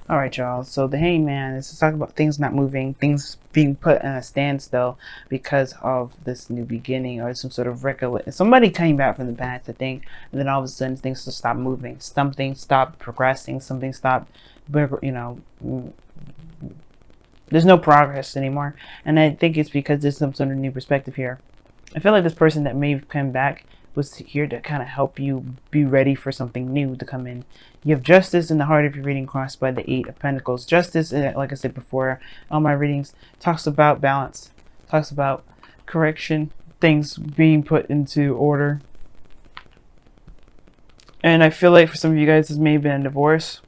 All right, y'all. So the hangman is to talk about things not moving, things being put in a standstill because of this new beginning or some sort of recollection. Somebody came back from the past, I think, and then all of a sudden things just stop moving. Something stopped progressing. Something stopped, there's no progress anymore. And I think it's because there's some sort of new perspective here. I feel like this person that may have come back was here to kind of help you be ready for something new to come in. You have justice in the heart of your reading crossed by the Eight of Pentacles. Justice, like I said before, all my readings talks about balance, talks about correction, things being put into order. And I feel like for some of you guys, this may have been a divorce.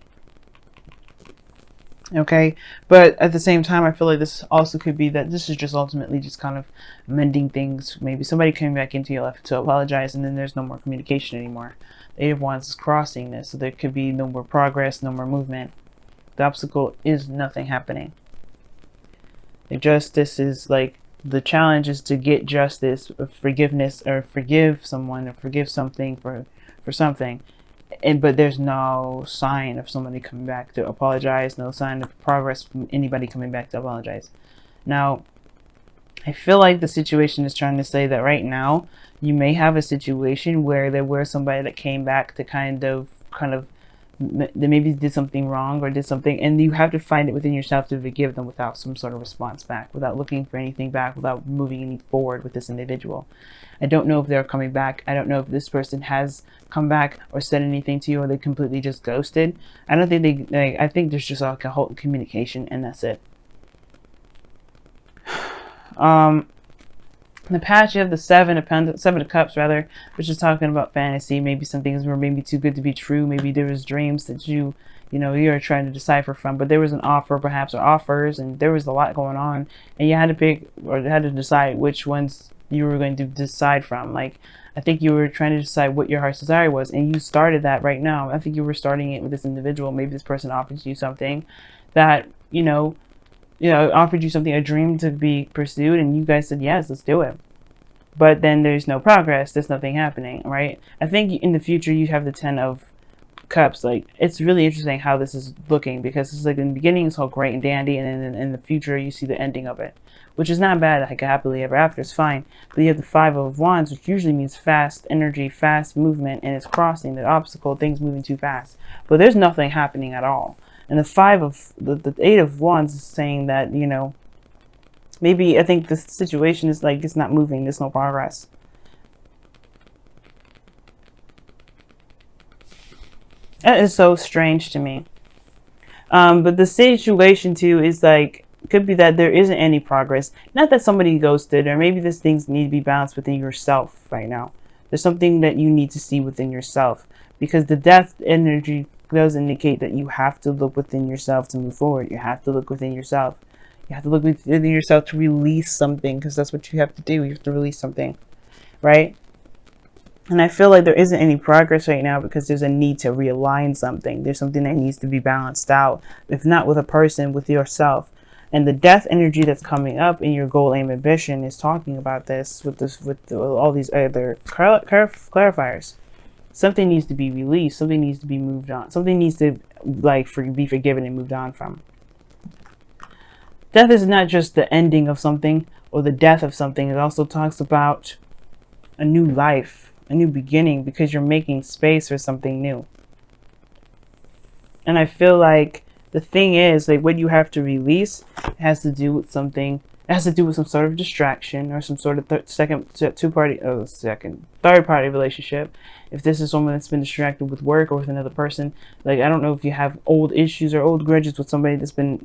Okay, but at the same time, I feel like this also could be that this is just ultimately just kind of mending things. Maybe somebody came back into your life to apologize, and then there's no more communication anymore. The Eight of Wands is crossing this, so there could be no more progress, no more movement. The obstacle is nothing happening. The justice is like the challenge is to get justice, or forgiveness, or forgive someone, or forgive something for something. But there's no sign of somebody coming back to apologize, no sign of progress from anybody coming back to apologize. Now, I feel like the situation is trying to say that right now you may have a situation where there was somebody that came back to kind of they maybe did something wrong or did something, and you have to find it within yourself to forgive them without some sort of response back, without looking for anything back, without moving any forward with this individual. I don't know if they're coming back. I don't know if this person has come back or said anything to you, or they completely just ghosted. I don't think I think there's just like a whole communication, and that's it. In the past, you have the Seven of Cups, rather, which is talking about fantasy. Maybe some things were maybe too good to be true. Maybe there was dreams that you're trying to decipher from. But there was an offer, perhaps, or offers, and there was a lot going on, and you had to pick or had to decide which ones you were going to decide from. Like, I think you were trying to decide what your heart's desire was, and you started that right now. I think you were starting it with this individual. Maybe this person offers you something that offered you something, a dream to be pursued, and you guys said, yes, let's do it. But then there's no progress. There's nothing happening, right? I think in the future you have the Ten of Cups. Like, it's really interesting how this is looking, because it's like in the beginning it's all great and dandy, and then in the future you see the ending of it, which is not bad. Like, happily ever after is fine. But you have the Five of Wands, which usually means fast energy, fast movement, and it's crossing the obstacle, things moving too fast. But there's nothing happening at all. And the Eight of Wands is saying that, maybe I think the situation is like it's not moving. There's no progress. That is so strange to me. But the situation too is like, could be that there isn't any progress. Not that somebody ghosted, or maybe these things need to be balanced within yourself right now. There's something that you need to see within yourself, because the death energy does indicate that you have to look within yourself to move forward. You have to look within yourself. You have to look within yourself to release something, because that's what you have to do. You have to release something, right? And I feel like there isn't any progress right now because there's a need to realign something. There's something that needs to be balanced out, if not with a person, with yourself. And the death energy that's coming up in your goal, aim, ambition is talking about this with all these other clarifiers. Something needs to be released. Something needs to be moved on. Something needs to be forgiven and moved on from. Death is not just the ending of something or the death of something. It also talks about a new life, a new beginning, because you're making space for something new. And I feel like the thing is, like, what you have to release has to do with something. It has to do with some sort of distraction or some sort of third party relationship. If this is someone that's been distracted with work or with another person, like, I don't know if you have old issues or old grudges with somebody that's been,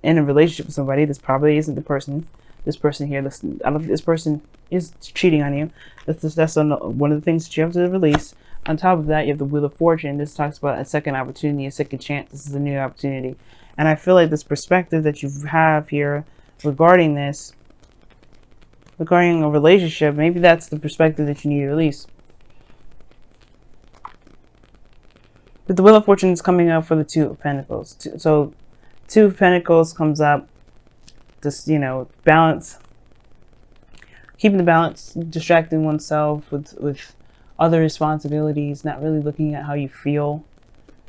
in a relationship with somebody. This probably isn't the person. This person here, I don't think this person is cheating on you. That's one of the things that you have to release. On top of that, you have the Wheel of Fortune. This talks about a second opportunity, a second chance. This is a new opportunity. And I feel like this perspective that you have here regarding this, regarding a relationship, maybe that's the perspective that you need to release. But the Wheel of Fortune is coming up for the Two of Pentacles. So Two of Pentacles comes up, just, balance. Keeping the balance, distracting oneself with other responsibilities, not really looking at how you feel.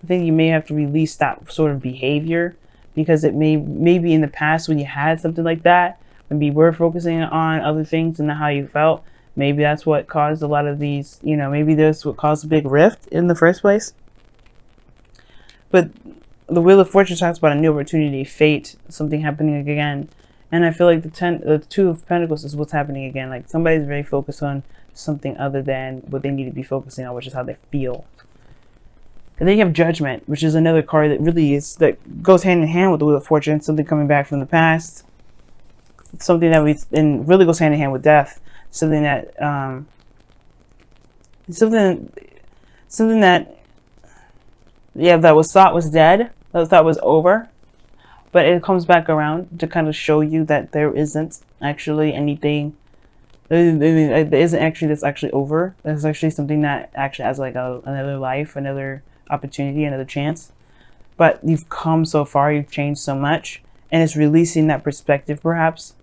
I think you may have to release that sort of behavior, because it maybe in the past when you had something like that, when you were focusing on other things and not how you felt, maybe that's what caused a lot of these, you know, maybe that's what caused a big rift in the first place. But the Wheel of Fortune talks about a new opportunity, fate, something happening again. And I feel like the Two of Pentacles is what's happening again. Like somebody's very focused on something other than what they need to be focusing on, which is how they feel. And then you have Judgment, which is another card that really is, that goes hand in hand with the Wheel of Fortune, something coming back from the past. Something that and really goes hand in hand with death. Something that, something that, yeah, that was thought was dead, that was thought was over, but it comes back around to kind of show you that there isn't actually anything, there isn't actually that's actually over. There's actually something that actually has like another life, another opportunity, another chance. But you've come so far, you've changed so much, and it's releasing that perspective perhaps.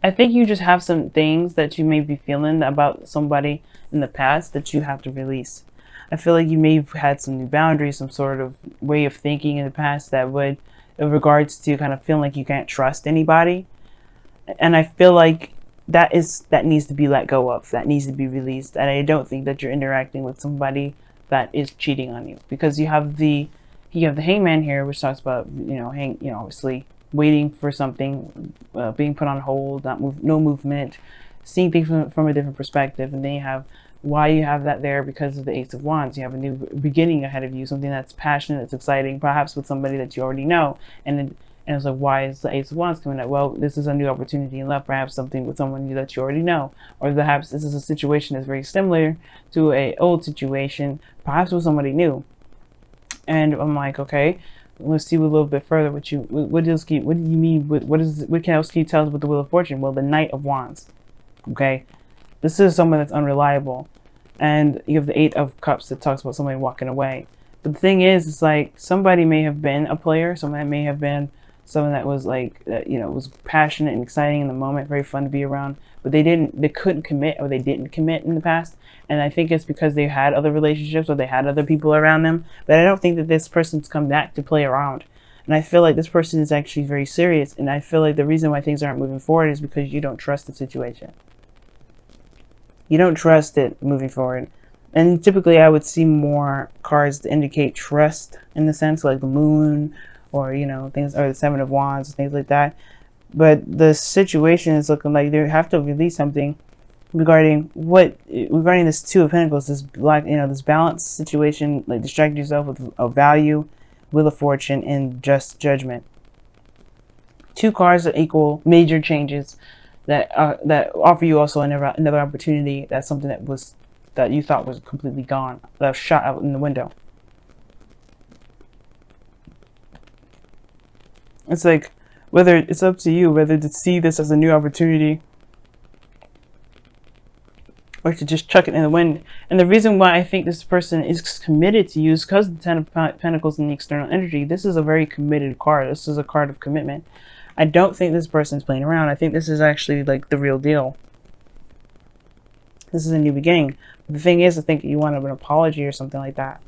I think you just have some things that you may be feeling about somebody in the past that you have to release. I feel like you may have had some new boundaries, some sort of way of thinking in the past that would, in regards to kind of feeling like you can't trust anybody. And I feel like that needs to be let go of, that needs to be released. And I don't think that you're interacting with somebody that is cheating on you, because you have the Hangman here, which talks about, obviously waiting for something, being put on hold, no movement, seeing things from a different perspective. And then you have why you have that there, because of the Ace of Wands. You have a new beginning ahead of you, something that's passionate, that's exciting, perhaps with somebody that you already know. And it's like, why is the Ace of Wands coming up? Well, this is a new opportunity in love, perhaps something with someone that you already know, or perhaps this is a situation that's very similar to an old situation, perhaps with somebody new. And I'm like, okay, let's see a little bit further. What do you mean? What can else can you tell us with the Wheel of Fortune? Well, the Knight of Wands. Okay, this is someone that's unreliable, and you have the Eight of Cups that talks about somebody walking away. But the thing is, it's like somebody may have been a player, somebody may have been someone that was like, was passionate and exciting in the moment, very fun to be around, but they couldn't commit, or they didn't commit in the past. And I think it's because they had other relationships, or they had other people around them. But I don't think that this person's come back to play around. And I feel like this person is actually very serious. And I feel like the reason why things aren't moving forward is because you don't trust the situation. You don't trust it moving forward. And typically I would see more cards to indicate trust, in the sense like the Moon, or things, or the Seven of Wands, things like that. But the situation is looking like they have to release something regarding this Two of Pentacles, this this balanced situation, like distract yourself with a value, Wheel of Fortune, and just Judgment. Two cards that equal major changes that offer you also another opportunity. That's something that you thought was completely gone, that was shot out in the window. It's like, whether it's up to you whether to see this as a new opportunity or to just chuck it in the wind. And the reason why I think this person is committed to you is because the Ten of Pentacles and the external energy. This is a very committed card. This is a card of commitment. I don't think this person's playing around. I think this is actually like the real deal. This is a new beginning. But the thing is, I think you want an apology or something like that.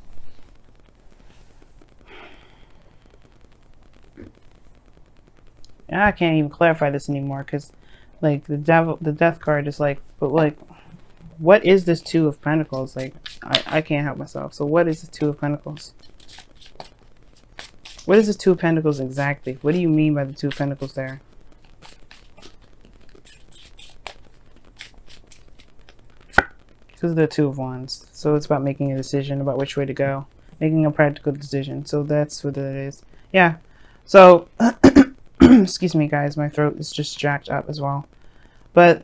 And I can't even clarify this anymore, because like the death card is like, but like, what is this Two of Pentacles? Like, I can't help myself. So what is the Two of Pentacles? What is the Two of Pentacles exactly? What do you mean by the Two of Pentacles there? This is the Two of Wands. So it's about making a decision about which way to go. Making a practical decision. So that's what it is. Yeah. So, excuse me guys, my throat is just jacked up as well. But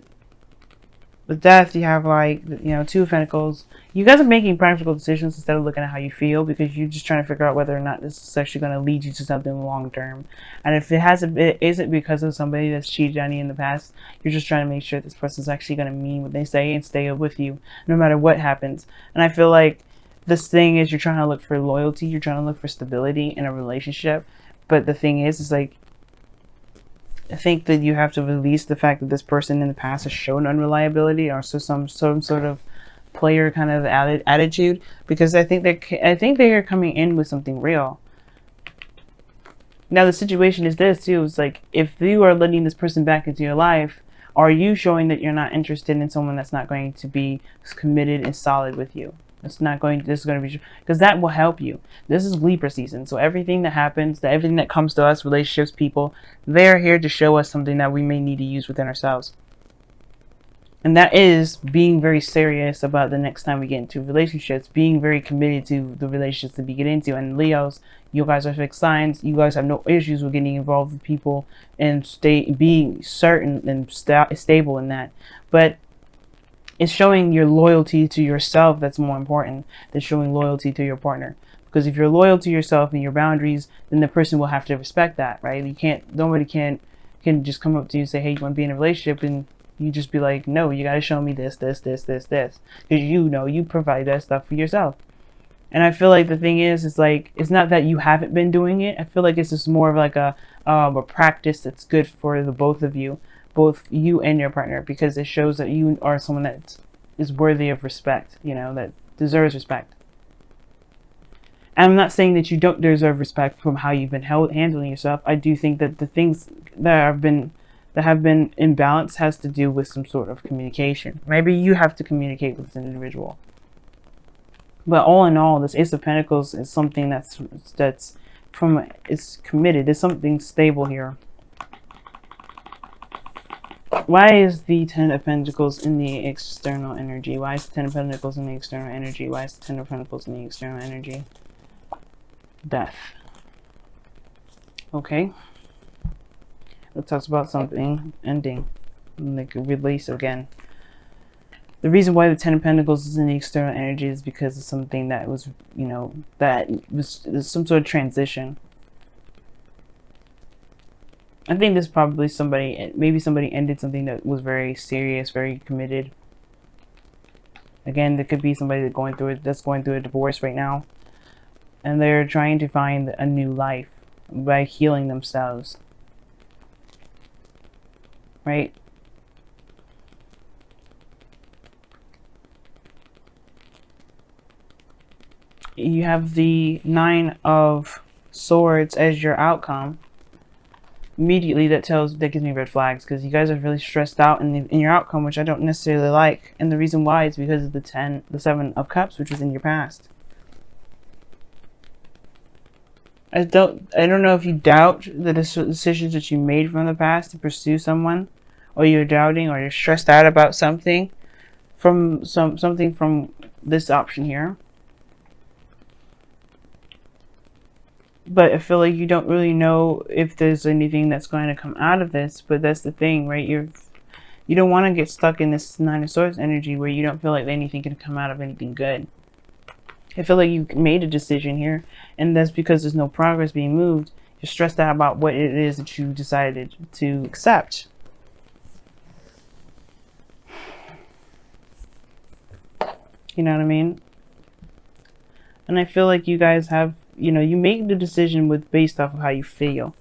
with death, you have like, Two of Pentacles. You guys are making practical decisions instead of looking at how you feel, because you're just trying to figure out whether or not this is actually going to lead you to something long term. And if it isn't because of somebody that's cheated on you in the past, you're just trying to make sure this person's actually going to mean what they say and stay with you no matter what happens. And I feel like this thing is, you're trying to look for loyalty, you're trying to look for stability in a relationship. But the thing is like, I think that you have to release the fact that this person in the past has shown unreliability, or so some sort of player kind of attitude, because I think they are coming in with something real. Now the situation is this too, it's like, if you are letting this person back into your life, are you showing that you're not interested in someone that's not going to be committed and solid with you? It's not going to, this is going to be, because that will help you. This is Libra season, so everything that happens, everything that comes to us, relationships, people, they're here to show us something that we may need to use within ourselves. And that is being very serious about the next time we get into relationships, being very committed to the relationships that we get into. And Leos, you guys are fixed signs. You guys have no issues with getting involved with people and being certain and stable in that. But it's showing your loyalty to yourself that's more important than showing loyalty to your partner. Because if you're loyal to yourself and your boundaries, then the person will have to respect that, right? You can't, nobody can just come up to you and say, hey, you want to be in a relationship, and you just be like, no, you got to show me this. Because you know you provide that stuff for yourself. And I feel like the thing is like, it's not that you haven't been doing it. I feel like it's just more of like a practice that's good for the both of you, both you and your partner, because it shows that you are someone that is worthy of respect, you know, that deserves respect. And I'm not saying that you don't deserve respect from how you've been handling yourself. I do think that the things that have been imbalanced has to do with some sort of communication. Maybe you have to communicate with an individual. But all in all, this Ace of Pentacles is something that's committed. There's something stable here. Why is the Ten of Pentacles in the external energy? Why is the Ten of Pentacles in the external energy? Why is the Ten of Pentacles in the external energy? Death. Okay. It talks about something ending, like a release again. The reason why the Ten of Pentacles is in the external energy is because of something that was, you know, that was some sort of transition. I think this probably maybe somebody ended something that was very serious, very committed. Again, there could be somebody that's going through a divorce right now, and they're trying to find a new life by healing themselves. Right? You have the Nine of Swords as your outcome. Immediately that gives me red flags, because you guys are really stressed out in your outcome, which I don't necessarily like. And the reason why is because of the Seven of Cups, which was in your past. I don't know if you doubt the decisions that you made from the past to pursue someone, or you're doubting, or you're stressed out about something from something from this option here. But I feel like you don't really know if there's anything that's going to come out of this. But that's the thing, right? You don't want to get stuck in this Nine of Swords energy where you don't feel like anything can come out of anything good. I feel like you made a decision here, and that's because there's no progress being moved. You're stressed out about what it is that you decided to accept. You know what I mean? And I feel like you guys have, you know, you make the decision based off of how you feel.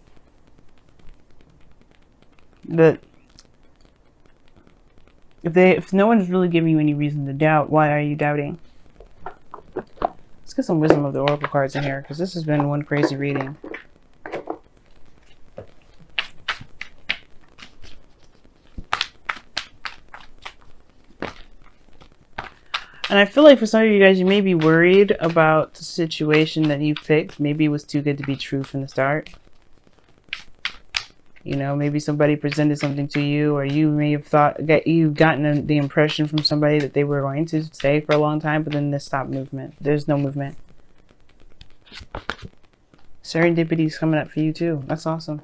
But if no one's really giving you any reason to doubt, why are you doubting? Let's get some wisdom of the oracle cards in here, because this has been one crazy reading. And I feel like for some of you guys, you may be worried about the situation that you picked. Maybe it was too good to be true from the start. You know, maybe somebody presented something to you, or you may have gotten the impression from somebody that they were going to stay for a long time, but then they stopped movement. There's no movement. Serendipity is coming up for you too. That's awesome.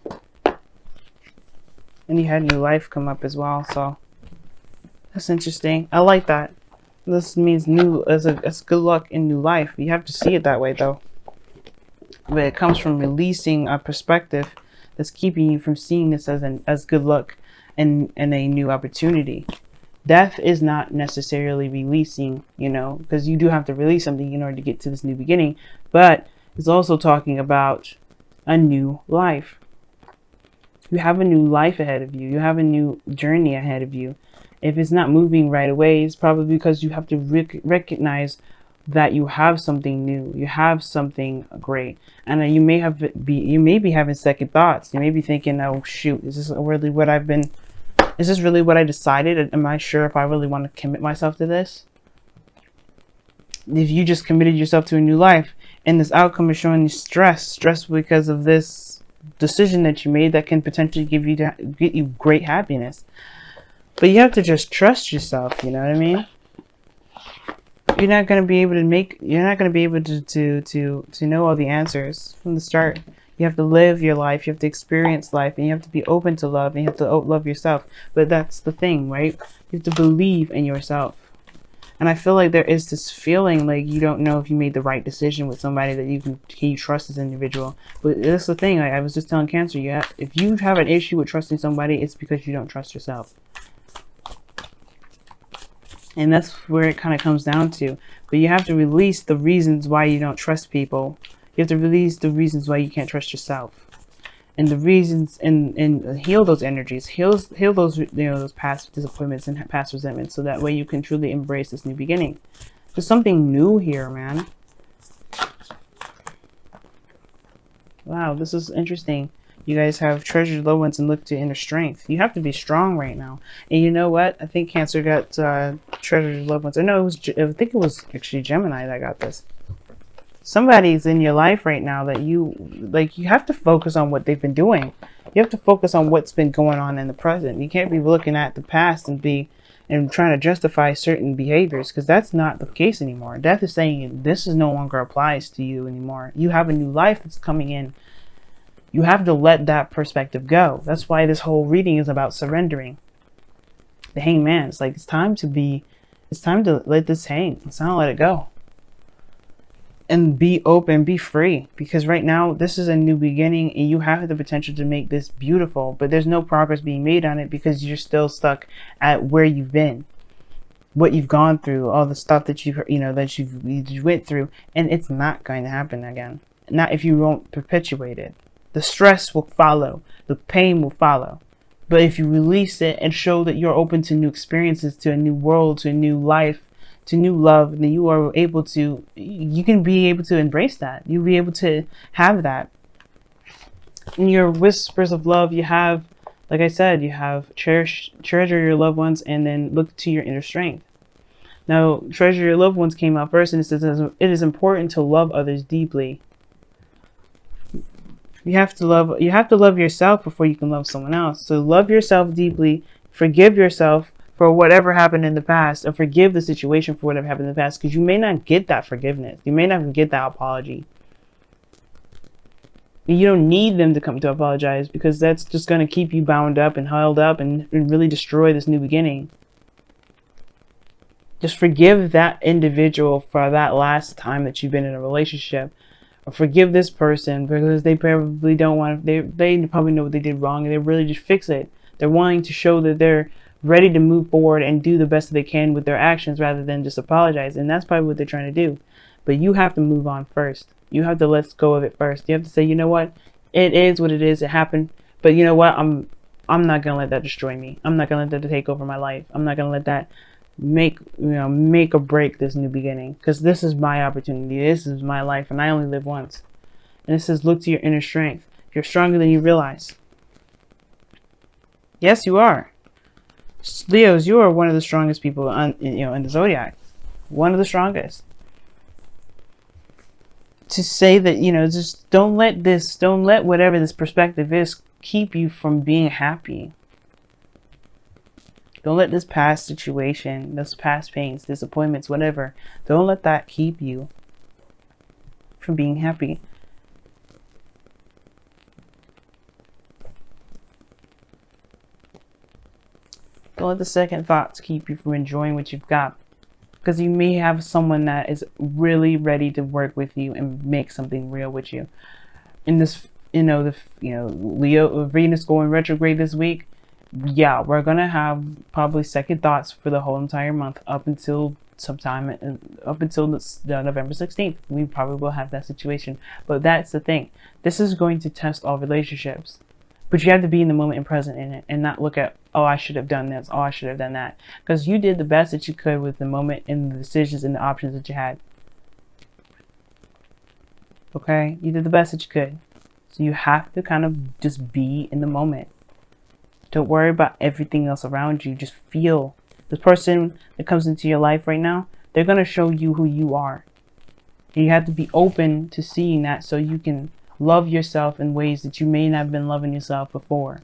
And you had new life come up as well, so that's interesting. I like that. This means it's good luck in new life. You have to see it that way though. But it comes from releasing a perspective that's keeping you from seeing this as good luck and a new opportunity. Death is not necessarily releasing, you know, because you do have to release something in order to get to this new beginning, but it's also talking about a new life. You have a new life ahead of you. You have a new journey ahead of you. If it's not moving right away, it's probably because you have to recognize that you have something new. You have something great. And you may be having second thoughts. You may be thinking, oh shoot, is this really what is this really what I decided? Am I sure if I really want to commit myself to this? If you just committed yourself to a new life and this outcome is showing you stress because of this decision that you made that can potentially get you great happiness. But you have to just trust yourself, you know what I mean? You're not going to be able to know all the answers from the start. You have to live your life, you have to experience life, and you have to be open to love, and you have to love yourself. But that's the thing, right? You have to believe in yourself. And I feel like there is this feeling like you don't know if you made the right decision with somebody that you trust as an individual. But that's the thing, like I was just telling Cancer, if you have an issue with trusting somebody, it's because you don't trust yourself. And that's where it kind of comes down to. But you have to release the reasons why you don't trust people. You have to release the reasons why you can't trust yourself. And the reasons, and heal those energies, heal those, those past disappointments and past resentments, so that way you can truly embrace this new beginning. There's something new here, man. Wow, this is interesting. You guys have treasured loved ones and look to inner strength. You have to be strong right now. And you know what? I think Cancer got treasured loved ones. I think it was actually Gemini that got this. Somebody's in your life right now that you have to focus on what they've been doing. You have to focus on what's been going on in the present. You can't be looking at the past and trying to justify certain behaviors, because that's not the case anymore. Death is saying this is no longer applies to you anymore. You have a new life that's coming in. You have to let that perspective go. That's why this whole reading is about surrendering. The Hangman. It's like it's time to let this hang. It's time to let it go. And be open, be free. Because right now, this is a new beginning and you have the potential to make this beautiful. But there's no progress being made on it because you're still stuck at where you've been. What you've gone through, all the stuff that you went through. And it's not going to happen again. Not if you won't perpetuate it. The stress will follow. The pain will follow. But if you release it and show that you're open to new experiences, to a new world, to a new life, to new love, then you can be able to embrace that. You'll be able to have that. In your whispers of love, you have, like I said, you have treasure your loved ones and then look to your inner strength. Now, treasure your loved ones came out first, and it says it is important to love others deeply. You have to love yourself before you can love someone else. So love yourself deeply, forgive yourself for whatever happened in the past, or forgive the situation for whatever happened in the past, because you may not get that forgiveness. You may not get that apology. You don't need them to come to apologize, because that's just going to keep you bound up and held up and really destroy this new beginning. Just forgive that individual for that last time that you've been in a relationship. Or forgive this person because they probably don't want to, they probably know what they did wrong and they really just fix it. They're wanting to show that they're ready to move forward and do the best that they can with their actions rather than just apologize. And that's probably what they're trying to do. But you have to move on first. You have to let go of it first. You have to say, you know what? It is what it is. It happened. But you know what? I'm not going to let that destroy me. I'm not going to let that take over my life. I'm not going to let that make or break this new beginning, because this is my opportunity. This is my life, and I only live once. And it says, look to your inner strength. You're stronger than you realize. Yes, you are. Leos, you are one of the strongest people in the zodiac. One of the strongest. To say that, just don't let whatever this perspective is keep you from being happy. Don't let this past situation, those past pains, disappointments, whatever, don't let that keep you from being happy. Don't let the second thoughts keep you from enjoying what you've got. Because you may have someone that is really ready to work with you and make something real with you. In this, Leo, Venus going retrograde this week. Yeah, we're gonna have probably second thoughts for the whole entire month up until November 16th. We probably will have that situation. But that's the thing. This is going to test all relationships. But you have to be in the moment and present in it, and not look at, oh, I should have done this, oh, I should have done that. Because you did the best that you could with the moment and the decisions and the options that you had. Okay? You did the best that you could. So you have to kind of just be in the moment. Don't worry about everything else around you. Just feel. The person that comes into your life right now, they're going to show you who you are. And you have to be open to seeing that so you can love yourself in ways that you may not have been loving yourself before.